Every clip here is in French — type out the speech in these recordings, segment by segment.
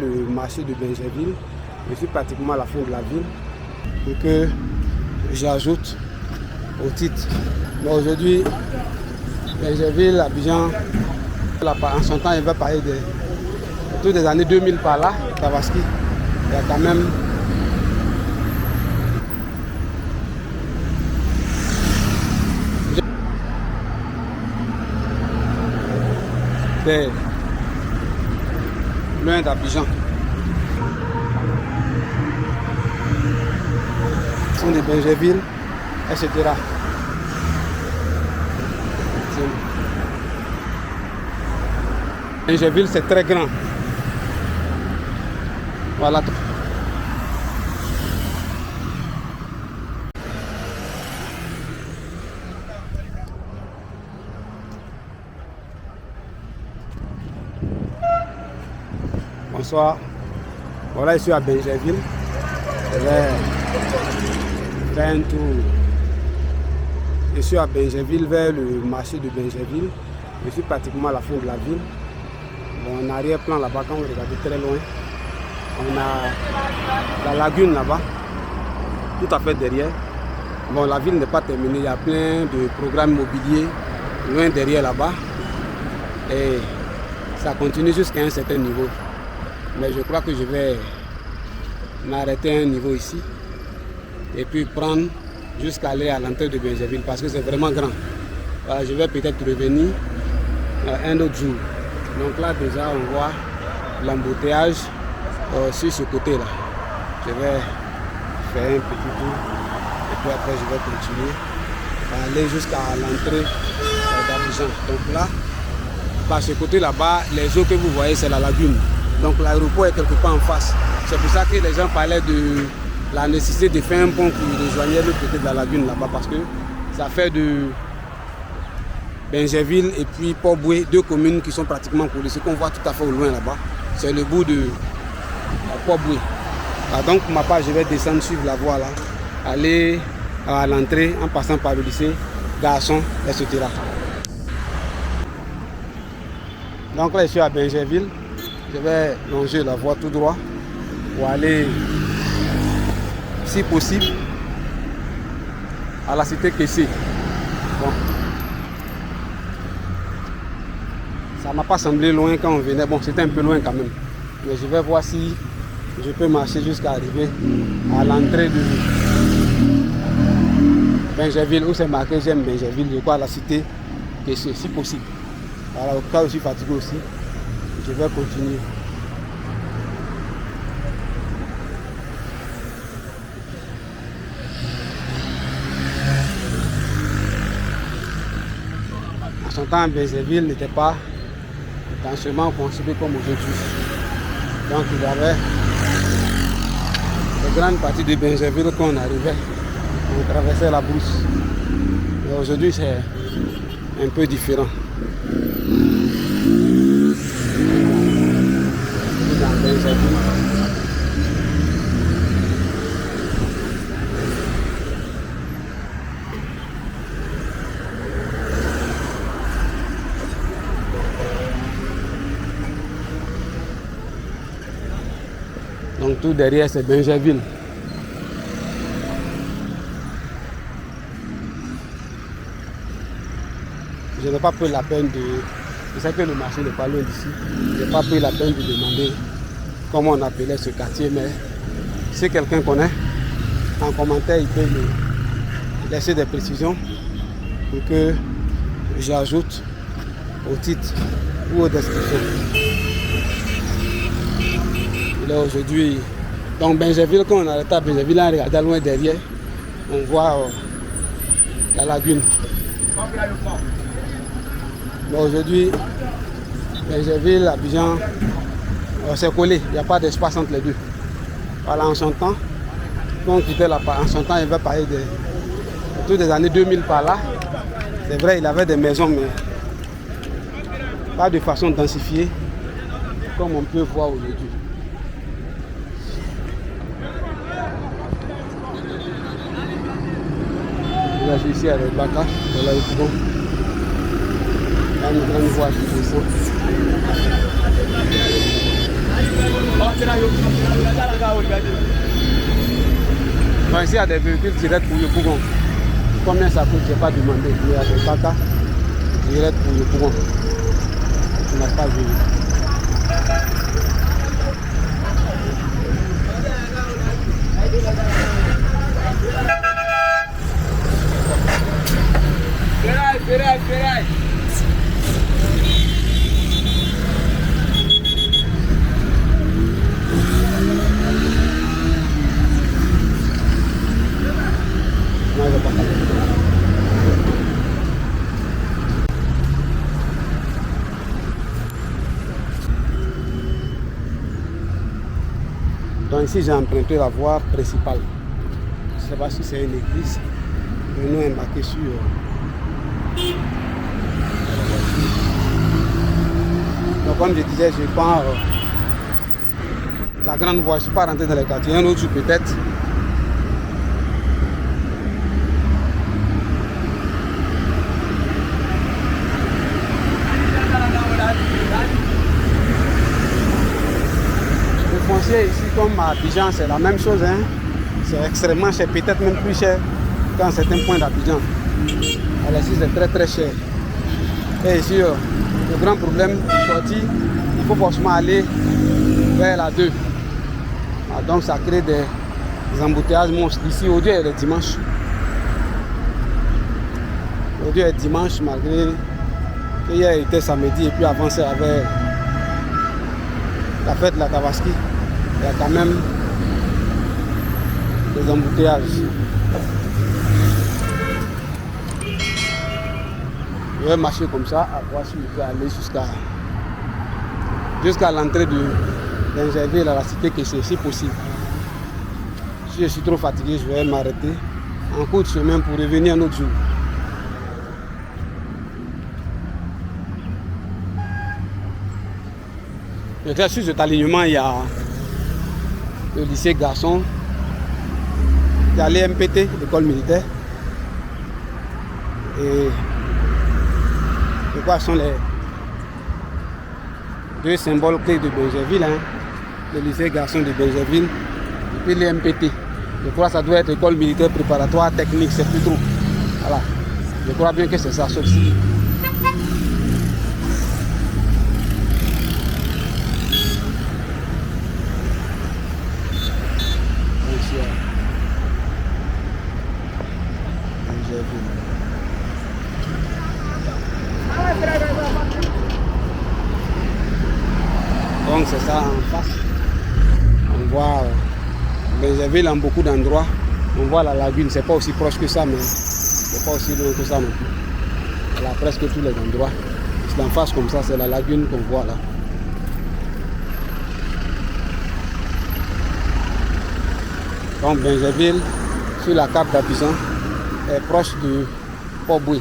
Le marché de Bingerville, je suis pratiquement à la fin de la ville pour que j'ajoute au titre. Mais aujourd'hui, Bingerville, Abidjan, en son temps, il va parler autour des années 2000 par là, Tabaski. Il y a quand même loin d'Abidjan. Ce sont des Bingerville, etc. Bingerville, c'est très grand. Voilà. Bonsoir. Voilà, je suis à Bingerville. Je vais faire un tour. Je suis à Bingerville, vers le marché de Bingerville. Je suis pratiquement à la fin de la ville. Bon, en arrière-plan là-bas, quand vous regardez très loin, on a la lagune là-bas, tout à fait derrière. Bon, la ville n'est pas terminée, il y a plein de programmes immobiliers loin derrière là-bas. Et ça continue jusqu'à un certain niveau. Mais je crois que je vais m'arrêter à un niveau ici et puis prendre jusqu'à aller à l'entrée de Bingerville parce que c'est vraiment grand. Alors, je vais peut-être revenir un autre jour. Donc là déjà on voit l'embouteillage sur ce côté-là. Je vais faire un petit tour et puis après je vais continuer à aller jusqu'à l'entrée d'Abidjan. Donc là, par ce côté là-bas, les eaux que vous voyez c'est la lagune. Donc l'aéroport est quelque part en face. C'est pour ça que les gens parlaient de la nécessité de faire un pont qui rejoignait le côté de la lagune là-bas parce que ça fait de Bingerville et puis Port-Boué, deux communes qui sont pratiquement collées. Ce qu'on voit tout à fait au loin là-bas, c'est le bout de Port-Boué. Donc pour ma part, je vais descendre, suivre la voie là, aller à l'entrée en passant par le lycée, Garçon, etc. Donc là, je suis à Bingerville. Je vais longer la voie tout droit pour aller, si possible, à la cité Kessé. Bon. Ça ne m'a pas semblé loin quand on venait. Bon, c'était un peu loin quand même. Mais je vais voir si je peux marcher jusqu'à arriver à l'entrée de Bingerville, où c'est marqué j'aime Bingerville, je crois à la cité Kessé, si possible. Alors, au cas où je suis fatigué aussi, je vais continuer. En son temps, Bingerville n'était pas densément construit comme aujourd'hui. Donc il y avait une grande partie de Bingerville quand on arrivait, on traversait la brousse. Mais aujourd'hui c'est un peu différent. Dans Bingerville. Donc tout derrière c'est Bingerville. Je n'ai pas pris la peine de... Je sais que le marché n'est pas loin d'ici. Je n'ai pas pris la peine de demander comment on appelait ce quartier, mais si quelqu'un connaît, en commentaire il peut me laisser des précisions pour que j'ajoute au titre ou aux descriptions. Là aujourd'hui, donc Bingerville, quand on arrête à Bingerville, on regarde loin derrière, on voit la lagune. Mais aujourd'hui, Bingerville, Abidjan, c'est collé, il n'y a pas d'espace entre les deux. Voilà, en son temps, quand on quittait là, en son temps, il va parler autour des années 2000 par là. C'est vrai, il avait des maisons, mais pas de façon densifiée, comme on peut voir aujourd'hui. Là, je suis ici avec Baka, voilà le courant. Là, une grande voie qui descend. Donc ici il y a des véhicules directs pour Yopougon. Combien ça coûte, je n'ai pas demandé. Il y a des caca directs pour Yopougon. Tu n'as pas vu. Ferraille. Donc ici j'ai emprunté la voie principale. Je ne sais pas si c'est une église. Le nom est marqué sur donc comme je disais, je pars la grande voie, je ne suis pas rentré dans les quartiers, un autre jour peut-être. Le foncier ici comme à Abidjan c'est la même chose, hein. C'est extrêmement cher, peut-être même plus cher qu'en certains points d'Abidjan. Alors ici c'est très très cher. Et ici le grand problème sorti, il faut forcément aller vers la 2. Donc ça crée des embouteillages monstres. Ici aujourd'hui est le dimanche. Aujourd'hui est dimanche malgré que hier était samedi et puis avant ça avec la fête de la Tabaski. Il y a quand même des embouteillages. Je vais marcher comme ça, à voir si je peux aller jusqu'à l'entrée de Bingerville à la cité Kessé, si possible. Si je suis trop fatigué, je vais m'arrêter en cours de chemin pour revenir un autre jour. Peut-être sur cet alignement, il y a le lycée Garçon, il y a l'EMPT, l'école militaire. Et quoi sont les deux symboles clés de Bingerville, hein? Le lycée Garçon de Bingerville et puis l'EMPT. Je crois que ça doit être école militaire préparatoire technique, c'est plus trop. Voilà. Je crois bien que c'est ça, sauf si. Donc c'est ça en face. On voit Bingerville en beaucoup d'endroits. On voit la lagune, c'est pas aussi proche que ça, mais c'est pas aussi loin que ça non plus. Voilà, presque tous les endroits. C'est en face comme ça, c'est la lagune qu'on voit là. Donc Bingerville, sur la carte d'Abidjan, est proche de Port-Boué.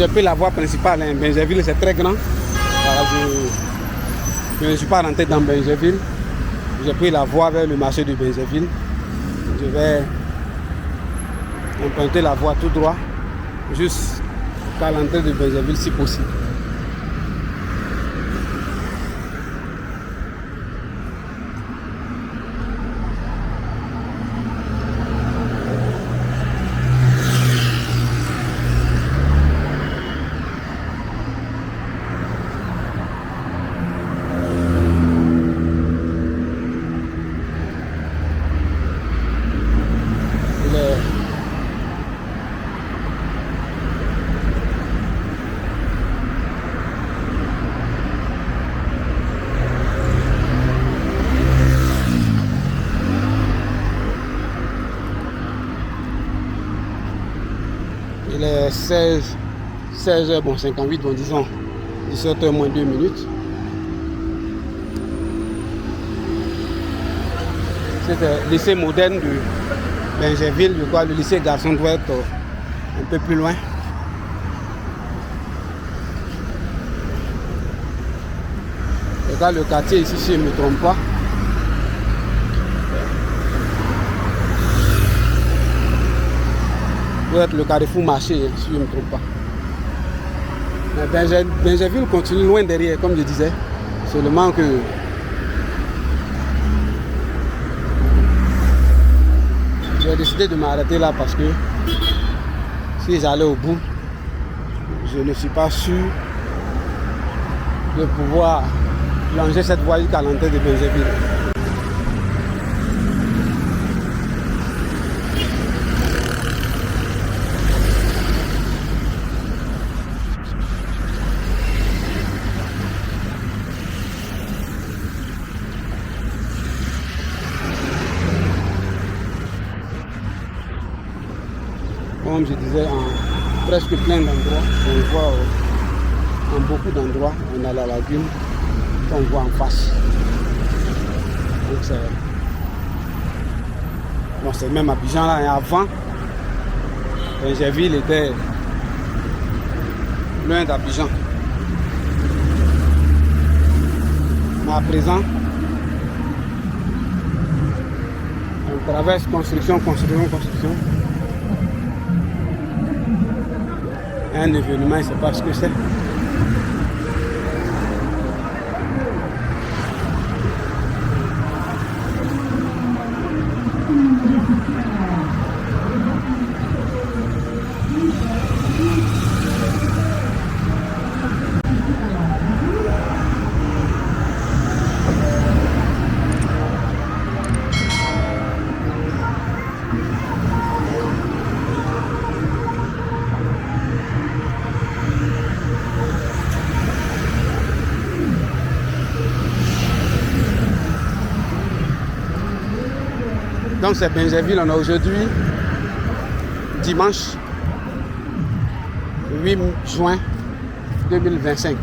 J'ai pris la voie principale, hein. Bingerville c'est très grand. Voilà, je ne suis pas rentré dans Bingerville. J'ai pris la voie vers le marché de Bingerville. Je vais emprunter la voie tout droit jusqu'à l'entrée de Bingerville si possible. Il est 16h, bon 58, bon disons 17h moins 2 minutes. C'est le lycée moderne de Bingerville. Je crois le lycée garçon doit être un peu plus loin. Regarde le quartier ici, si je ne me trompe pas. Doit être le Carrefour Marché, si je ne me trompe pas. Mais Bingerville continue loin derrière, comme je disais. Seulement que j'ai décidé de m'arrêter là parce que si j'allais au bout, je ne suis pas sûr de pouvoir longer cette voie jusqu'à l'entrée de Bingerville. Comme je disais, en presque plein d'endroits, on voit en beaucoup d'endroits, on a la lagune qu'on voit en face. Donc c'est même Abidjan là, et avant, Bingerville était loin d'Abidjan. Mais à présent, on traverse construction. Un événement, il ne sait pas ce que c'est. Donc c'est Bingerville, on a aujourd'hui dimanche 8 juin 2025.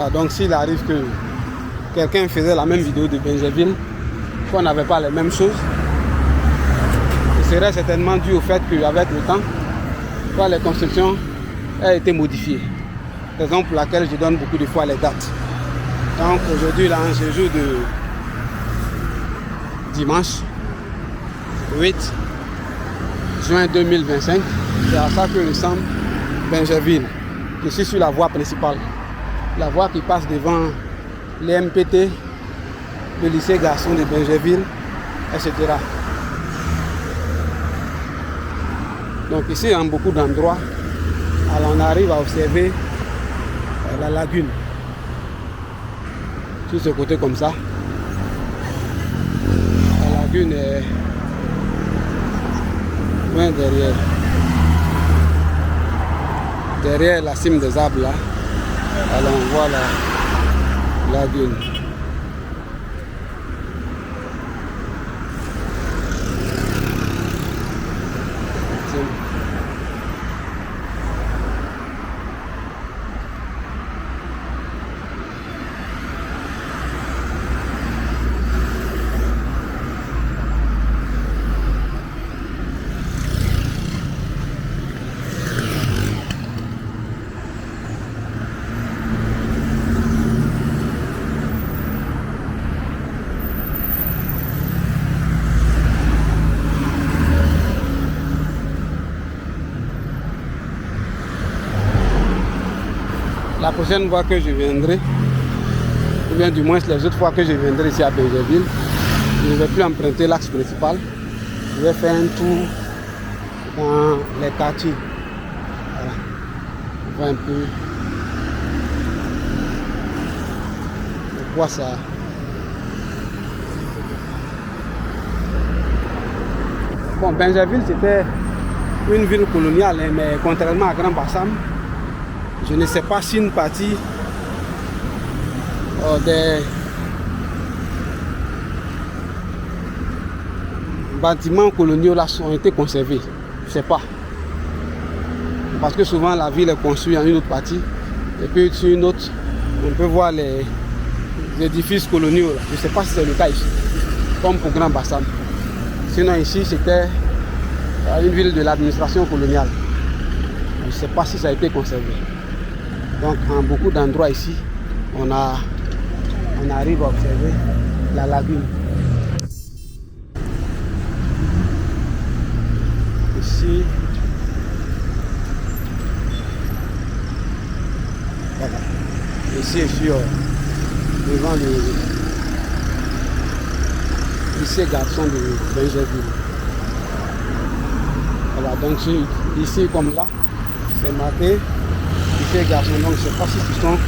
Ah, donc s'il arrive que quelqu'un faisait la même vidéo de Bingerville, qu'on n'avait pas les mêmes choses, ce serait certainement dû au fait qu'avec le temps, les constructions ont été modifiées. Raison pour laquelle je donne beaucoup de fois les dates. Donc aujourd'hui, là, ce jour de dimanche 8 juin 2025, c'est à ça que ressemble Bingerville. Je suis sur la voie principale, la voie qui passe devant les MPT, le lycée garçon de Bingerville, etc. Donc ici, en beaucoup d'endroits, on arrive à observer la lagune. Sur ce côté comme ça, la lagune est loin derrière. Derrière la cime des arbres là, alors on voit la lagune. La prochaine fois que je viendrai, ou bien du moins les autres fois que je viendrai ici à Bingerville, je ne vais plus emprunter l'axe principal. Je vais faire un tour dans les quartiers. Voilà. On voit un peu de quoi ça. Bon, Bingerville c'était une ville coloniale, hein, mais contrairement à Grand Bassam, je ne sais pas si une partie des bâtiments coloniaux là ont été conservés. Je ne sais pas. Parce que souvent la ville est construite en une autre partie et puis sur une autre, on peut voir les édifices coloniaux là. Je ne sais pas si c'est le cas ici, comme pour Grand Bassam. Sinon ici c'était une ville de l'administration coloniale. Je ne sais pas si ça a été conservé. Donc en beaucoup d'endroits ici, on arrive à observer la lagune. Ici, voilà. Ici je suis devant le lycée garçon de Benjerville. Voilà, donc ici comme là, c'est marqué lycée garçon. Donc je ne sais pas si ce sont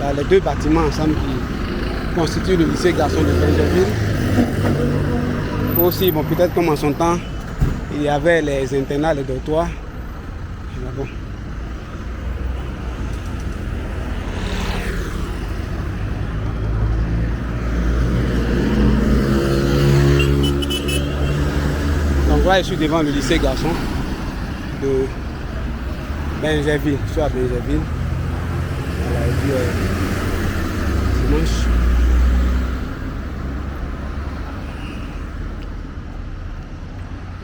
là, les deux bâtiments ensemble qui constituent le lycée garçon de Benjerville. Aussi, bon, peut-être comme en son temps, il y avait les internats, les dortoirs. Bon. Donc là, je suis devant le lycée garçon de Benjerville. Je suis à Benjerville. Voilà, et puis dimanche.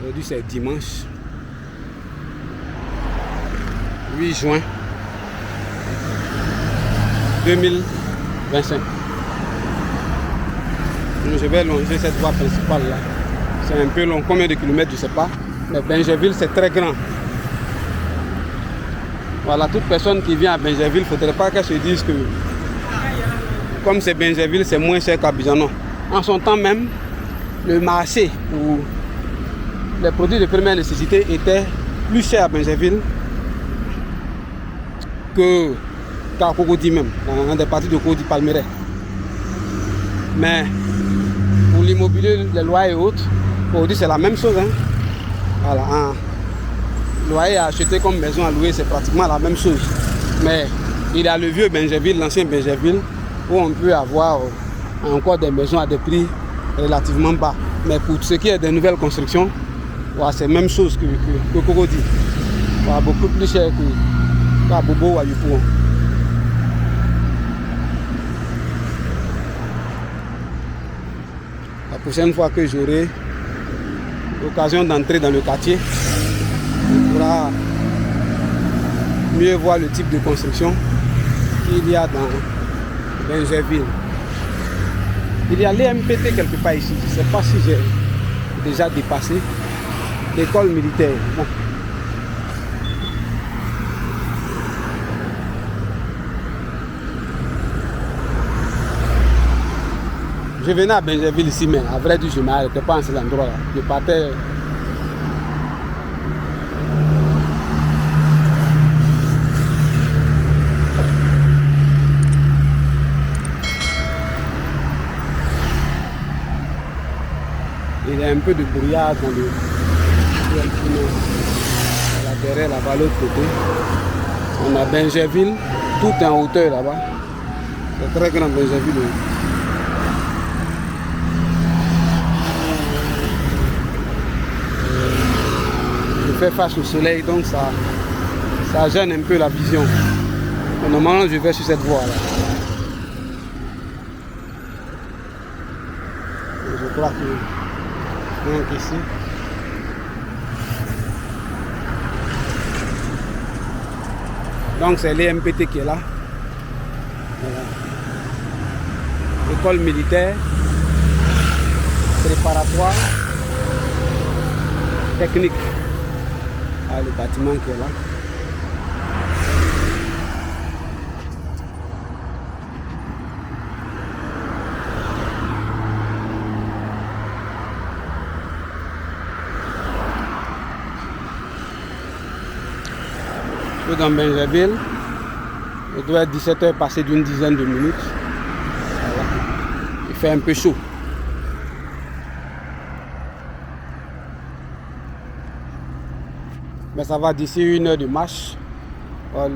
Aujourd'hui c'est dimanche 8 juin 2025. Donc je vais longer cette voie principale là. C'est un peu long, combien de kilomètres je ne sais pas. Mais Benjerville c'est très grand. Voilà, toute personne qui vient à Benjerville, il ne faudrait pas qu'elle se dise que comme c'est Benjerville, c'est moins cher qu'Abidjan. Non. En son temps même, le marché où les produits de première nécessité étaient plus chers à Benjerville qu'à Cocody même, dans des parties de Cocody Palmeraie. Mais pour l'immobilier, les loyers et autres, aujourd'hui c'est la même chose. Hein. Voilà, un loyer à acheter comme maison à louer, c'est pratiquement la même chose. Mais il y a le vieux Benjerville, l'ancien Benjerville, où on peut avoir encore des maisons à des prix relativement bas. Mais pour ce qui est des nouvelles constructions, voilà, c'est la même chose que Cocody. Voilà, beaucoup plus cher qu'à Bobo ou à Yopougon. La prochaine fois que j'aurai l'occasion d'entrer dans le quartier, on pourra mieux voir le type de construction qu'il y a dans Benjerville. Il y a l'EMPT quelque part ici. Je ne sais pas si j'ai déjà dépassé. L'école militaire. Bon. Je venais à Benjerville ici, mais à vrai dire, je ne m'arrêtais pas en cet endroit-là. Je partais. Il y a un peu de brouillard dans le derrière là-bas, l'autre côté. On a Benjerville, tout en hauteur là-bas. C'est très grand Benjerville. Je fais face au soleil, donc ça gêne un peu la vision. Mais normalement, je vais sur cette voie là. Je crois que donc ici. Donc c'est l'EMPT qui est là. Voilà. École militaire, préparatoire, technique. Ah, le bâtiment qui est là. Je suis dans Benjerville. Il doit être 17h passé d'une dizaine de minutes. Voilà. Il fait un peu chaud. Mais ça va d'ici 1 heure de marche. Voilà,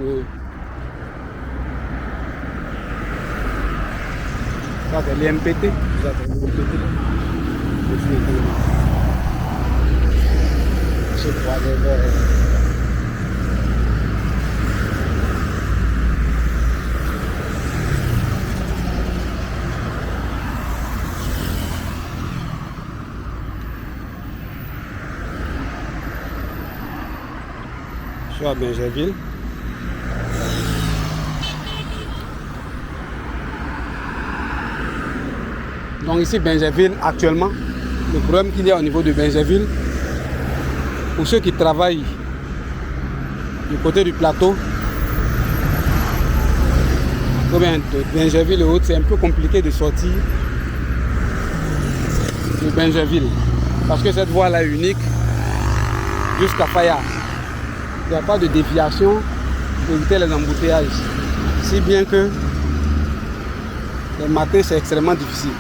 ça c'est l'IMPT. Je crois que suis à Bingerville. Donc ici, Bingerville, actuellement, le problème qu'il y a au niveau de Bingerville, pour ceux qui travaillent du côté du plateau, ou bien de Bingerville et autres, c'est un peu compliqué de sortir de Bingerville. Parce que cette voie-là est unique jusqu'à Fayard. Il n'y a pas de déviation pour éviter les embouteillages. Si bien que les matins, c'est extrêmement difficile.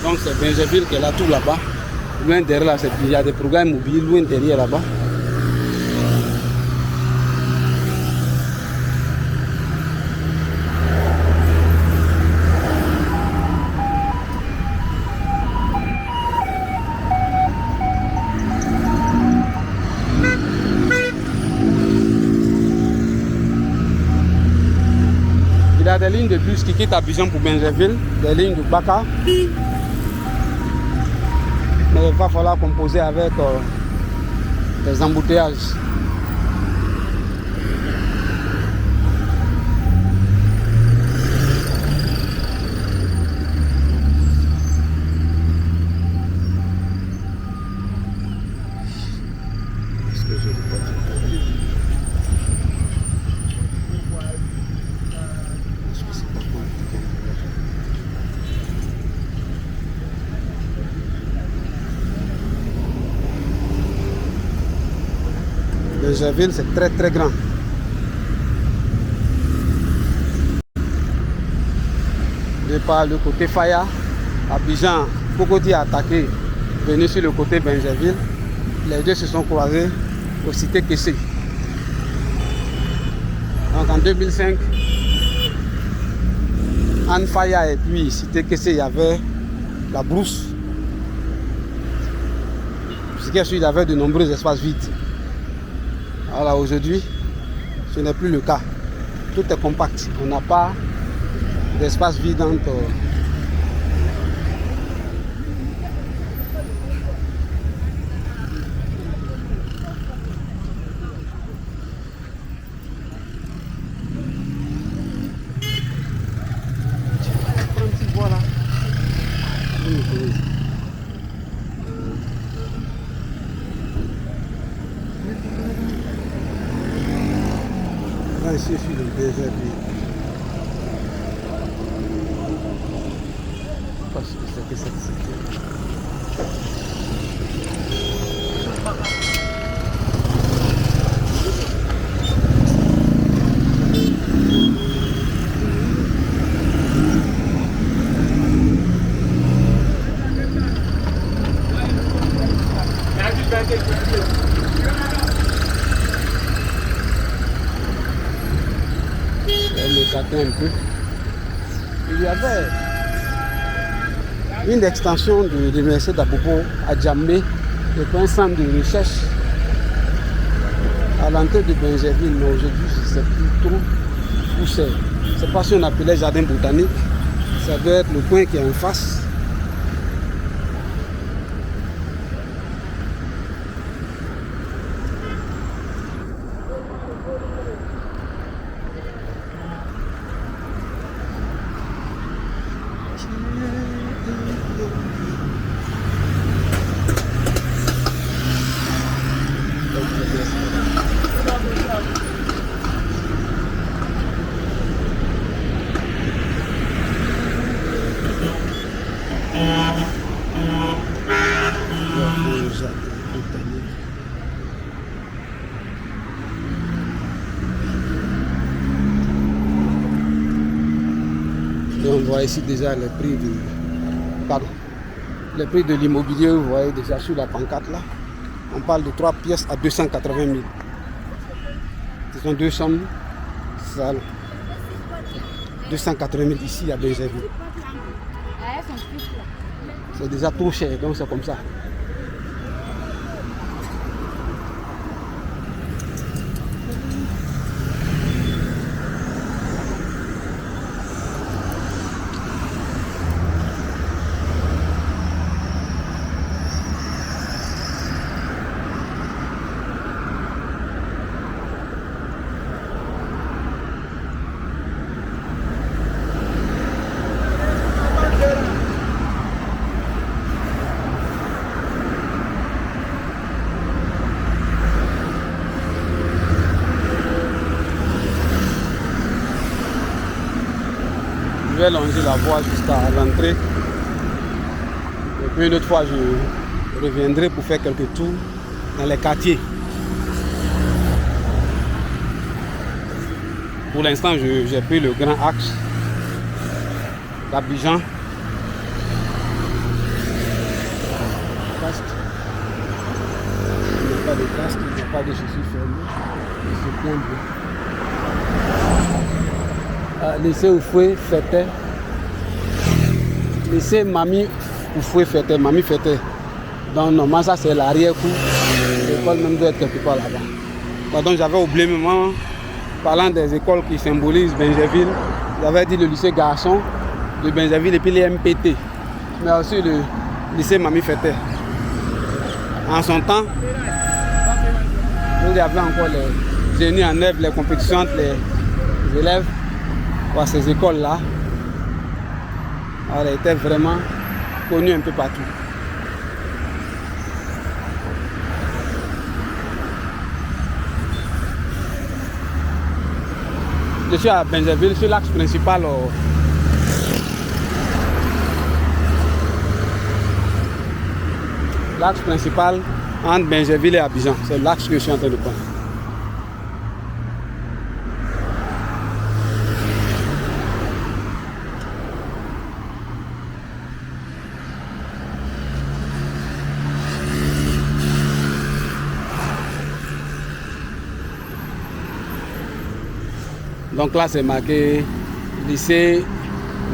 Donc c'est Bingerville qui est là, tout là-bas. Loin derrière là, il y a des programmes immobiliers loin derrière là-bas. Il y a des lignes de bus qui quittent Abidjan pour Bingerville, des lignes de Baka. Mais il va falloir composer avec les embouteillages. Bingerville, c'est très très grand. De par le côté Faya, Abidjan, Cocody a attaqué, venu sur le côté Bingerville. Les deux se sont croisés au cité Kessé. Donc en 2005, Anne Faya et puis cité Kessé, il y avait la brousse. Ce qui est sûr, il y avait de nombreux espaces vides. Alors aujourd'hui, ce n'est plus le cas. Tout est compact. On n'a pas d'espace vide entre. Voilà. Ici, je suis le Bingerville. Parce que c'est que cette cité. Un peu. Il y avait une extension de l'université d'Abobo à Djamé, un centre de recherche à l'entrée de Bingerville, mais aujourd'hui je ne sais plus trop où c'est. Je ne sais pas si on appelait jardin botanique, ça doit être le coin qui est en face. On voit ici déjà les prix de l'immobilier, vous voyez déjà sur la pancarte là. On parle de 3 pièces à 280 000. Ce sont deux sommes. 280 000 ici à Bingerville. C'est déjà trop cher, donc c'est comme ça. Je vais longer la voie jusqu'à l'entrée. Et puis une autre fois, je reviendrai pour faire quelques tours dans les quartiers. Pour l'instant, j'ai pris le grand axe d'Abidjan. Il n'y a pas de casque, il n'y a pas de chaussures fermées. C'est bien. Lycée Oufoué Fêtait. Lycée Mami Oufoué Fêtait. Mami Fêtait. Donc normalement ça c'est l'arrière-cour. L'école même doit être quelque part là-bas. Donc j'avais oublié moment, parlant des écoles qui symbolisent Benjerville, j'avais dit le lycée garçon de Benjerville et puis les MPT. Mais aussi le lycée Mami Fêtait. En son temps, il y avait encore les génies en œuvre, les compétitions entre les élèves à ces écoles-là. Elle était vraiment connue un peu partout. Je suis à Benjerville, sur l'axe principal. L'axe principal entre Benjerville et Abidjan. C'est l'axe que je suis en train de prendre. Donc là c'est marqué lycée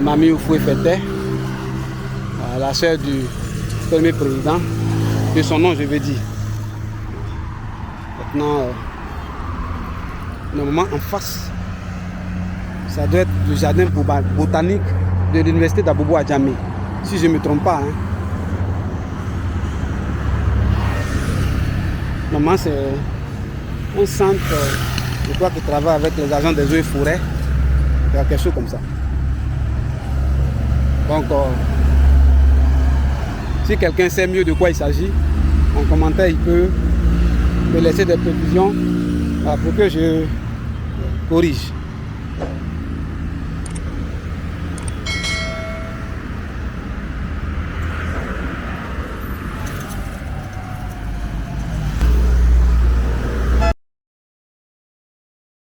Mami Oufoué Fêtait, la sœur du premier président, de son nom je vais dire. Maintenant, normalement en face, ça doit être le jardin botanique de l'université d'Abobo Adjamé, si je ne me trompe pas. Normalement c'est un centre, je crois, qui travaille avec les agents des eaux et forêts, il y a quelque chose comme ça. Donc, si quelqu'un sait mieux de quoi il s'agit, en commentaire, il peut me laisser des précisions pour que je corrige.